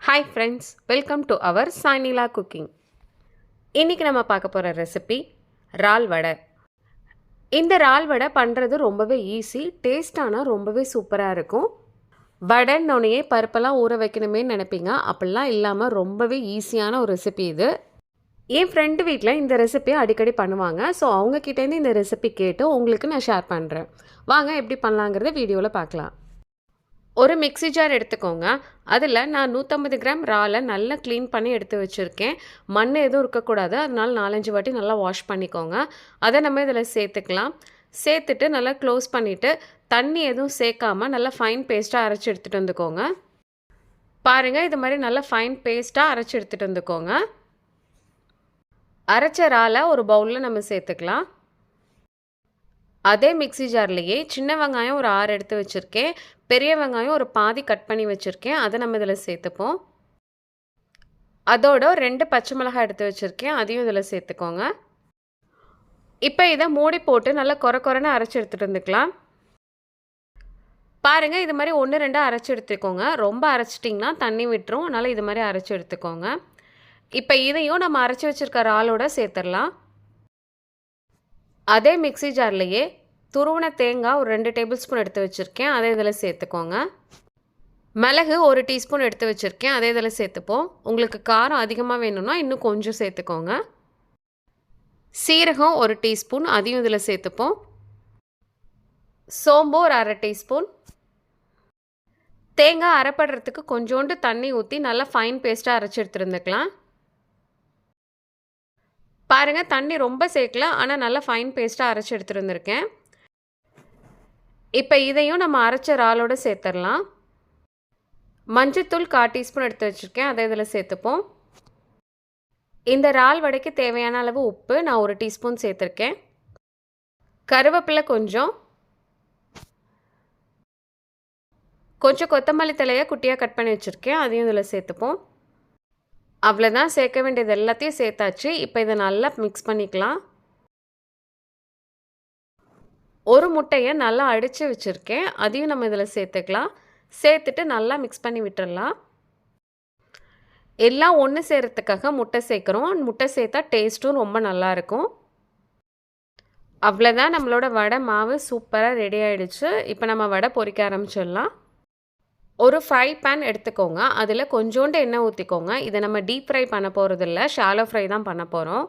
Hi friends, welcome to our Sainila Cooking. இன்னைக்கு நம்ம பார்க்க போகிற ரெசிபி இறால் வடை. இந்த இறால் வடை பண்ணுறது ரொம்பவே ஈஸி, டேஸ்டானா ரொம்பவே சூப்பராக இருக்கும். வடைன்னொன்னையே பருப்பெல்லாம் ஊற வைக்கணுமே நினைப்பீங்க, அப்படிலாம் இல்லாமல் ரொம்பவே ஈஸியான ஒரு ரெசிபி இது. என் ஃப்ரெண்டு வீட்டில் இந்த ரெசிபியை அடிக்கடி பண்ணுவாங்க. ஸோ அவங்கக்கிட்டேருந்து இந்த ரெசிபி கேட்டு உங்களுக்கு நான் ஷேர் பண்ணுறேன். வாங்க எப்படி பண்ணலாங்கிறத வீடியோவில் பார்க்கலாம். ஒரு மிக்ஸி ஜார் எடுத்துக்கோங்க. அதில் நான் 150 கிராம் இறாலை நல்லா க்ளீன் பண்ணி எடுத்து வச்சுருக்கேன். மண் எதுவும் இருக்கக்கூடாது, அதனால 4-5 வாட்டி நல்லா வாஷ் பண்ணிக்கோங்க. அதை நம்ம இதில் சேர்த்துக்கலாம். சேர்த்துட்டு நல்லா க்ளோஸ் பண்ணிவிட்டு தண்ணி எதுவும் சேர்க்காமல் நல்லா ஃபைன் பேஸ்ட்டாக அரைச்சி எடுத்துகிட்டு வந்துக்கோங்க. பாருங்கள், இது மாதிரி நல்லா ஃபைன் பேஸ்ட்டாக அரைச்சி எடுத்துகிட்டு வந்துக்கோங்க. அரைச்ச இறாலை ஒரு பவுலில் நம்ம சேர்த்துக்கலாம். அதே மிக்ஸி ஜார்லேயே சின்ன வெங்காயம் ஒரு 6 எடுத்து வச்சுருக்கேன், பெரிய வெங்காயம் ஒரு பாதி கட் பண்ணி வச்சுருக்கேன், அதை நம்ம இதில் சேர்த்துப்போம். அதோட 2 பச்சை மிளகாய் எடுத்து வச்சுருக்கேன், அதையும் இதில் சேர்த்துக்கோங்க. இப்போ இதை மூடி போட்டு நல்லா கொரன்னு அரைச்சி எடுத்துகிட்டு வந்துக்கலாம். பாருங்கள், இது மாதிரி 1-2 அரைச்சி எடுத்துக்கோங்க. ரொம்ப அரைச்சிட்டிங்கன்னா தண்ணி விட்டுரும், அதனால் இது மாதிரி அரைச்சி எடுத்துக்கோங்க. இப்போ இதையும் நம்ம அரைச்சி வச்சுருக்க இறாலோட சேர்த்துடலாம். அதே மிக்ஸி ஜார்லேயே துருவன தேங்காய் ஒரு 2 டேபிள் ஸ்பூன் எடுத்து வச்சுருக்கேன், அதை இதில் சேர்த்துக்கோங்க. மிளகு 1 டீஸ்பூன் எடுத்து வச்சுருக்கேன், அதை இதில் சேர்த்துப்போம். உங்களுக்கு காரம் அதிகமாக வேணும்னா இன்னும் கொஞ்சம் சேர்த்துக்கோங்க. சீரகம் 1 டீஸ்பூன், அதையும் இதில் சேர்த்துப்போம். சோம்பு ஒரு 1/2 டீஸ்பூன். தேங்காய் அரைப்படுறதுக்கு கொஞ்சோண்டு தண்ணி ஊற்றி நல்லா ஃபைன் பேஸ்ட்டாக அரைச்சி எடுத்துருந்துக்கலாம். பாருங்கள், தண்ணி ரொம்ப சேர்க்கல, ஆனால் நல்லா ஃபைன் பேஸ்ட்டாக அரைச்சி எடுத்துகிட்டு வந்திருக்கேன். இப்போ இதையும் நம்ம அரைச்ச இறாலோடு சேர்த்துடலாம். மஞ்சத்தூள் 1/4 டீஸ்பூன் எடுத்து வச்சுருக்கேன், அதை இதில் சேர்த்துப்போம். இந்த இறால் வடைக்கு தேவையான அளவு உப்பு நான் 1 டீஸ்பூன் சேர்த்துருக்கேன். கருவேப்பிலை கொஞ்சம் கொத்தமல்லி தலையை குட்டியாக கட் பண்ணி வச்சுருக்கேன், அதையும் இதில் சேர்த்துப்போம். அவ்வளோதான், சேர்க்க வேண்டியது எல்லாத்தையும் சேர்த்தாச்சு. இப்போ இதை நல்லா மிக்ஸ் பண்ணிக்கலாம். ஒரு முட்டையை நல்லா அடித்து வச்சுருக்கேன், அதையும் நம்ம இதில் சேர்த்துக்கலாம். சேர்த்துட்டு நல்லா மிக்ஸ் பண்ணி விட்டுடலாம். எல்லாம் ஒன்று சேர்கிறதுக்காக முட்டை சேர்க்குறோம். முட்டை சேர்த்தா டேஸ்ட்டும் ரொம்ப நல்லாயிருக்கும். அவ்வளோதான், நம்மளோட வடை மாவு சூப்பராக ரெடி ஆகிடுச்சு. இப்போ நம்ம வடை பொரிக்க ஆரம்பிச்சிடலாம். ஒரு ஃப்ரை பேன் எடுத்துக்கோங்க, அதில் கொஞ்சோண்டு எண்ணெய் ஊற்றிக்கோங்க. இதை நம்ம டீப் ஃப்ரை பண்ண போகிறதில்ல, ஷாலோ ஃப்ரை தான் பண்ண போகிறோம்.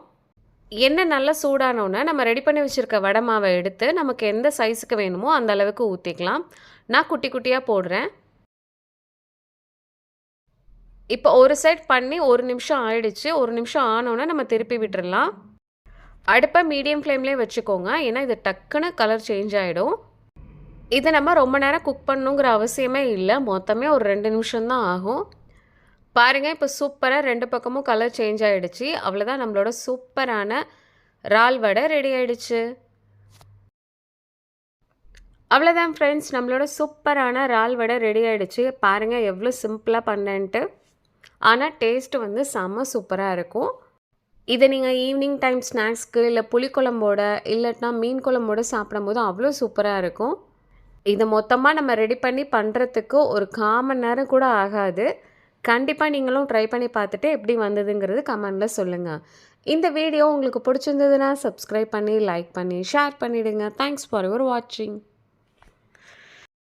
எண்ணெய் நல்லா சூடானோன்னே நம்ம ரெடி பண்ணி வச்சுருக்க வடை மாவை எடுத்து நமக்கு எந்த சைஸுக்கு வேணுமோ அந்த அளவுக்கு ஊற்றிக்கலாம். நான் குட்டி குட்டியாக போடுறேன். இப்போ ஒரு சைட் பண்ணி 1 நிமிஷம் ஆயிடுச்சு. 1 நிமிஷம் ஆனோன்னே நம்ம திருப்பி விட்டுடலாம். அடுப்பை மீடியம் ஃப்ளேம்லேயே வச்சுக்கோங்க, ஏன்னா இது டக்குன்னு கலர் சேஞ்ச் ஆகிடும். இதை நம்ம ரொம்ப நேரம் குக் பண்ணணுங்கிற அவசியமே இல்லை, மொத்தமே ஒரு 2 நிமிஷம்தான் ஆகும். பாருங்கள், இப்போ சூப்பராக 2 பக்கமும் கலர் சேஞ்ச் ஆகிடுச்சு. அவ்வளோதான், நம்மளோட சூப்பரான இறால் வடை ரெடி ஆகிடுச்சு. அவ்வளோதான் ஃப்ரெண்ட்ஸ், நம்மளோட சூப்பரான இறால் வடை ரெடி ஆகிடுச்சு. பாருங்கள் எவ்வளோ சிம்பிளாக பண்ணேன்ட்டு, ஆனால் டேஸ்ட்டு வந்து செம்ம சூப்பராக இருக்கும். இதை நீங்கள் ஈவினிங் டைம் ஸ்நாக்ஸ்க்கு இல்லை புளிக்குழம்போட இல்லைன்னா மீன் குழம்போட சாப்பிடும்போது அவ்வளோ சூப்பராக இருக்கும். இதை மொத்தமாக நம்ம ரெடி பண்ணி பண்ணுறதுக்கு ஒரு 1/4 மணி நேரம் கூட ஆகாது. கண்டிப்பாக நீங்களும் ட்ரை பண்ணி பார்த்துட்டு எப்படி வந்ததுங்கிறது கமெண்டில் சொல்லுங்கள். இந்த வீடியோ உங்களுக்கு பிடிச்சிருந்ததுன்னா சப்ஸ்கிரைப் பண்ணி லைக் பண்ணி ஷேர் பண்ணிவிடுங்க. தேங்க்ஸ் ஃபார் யுவர் வாட்சிங்.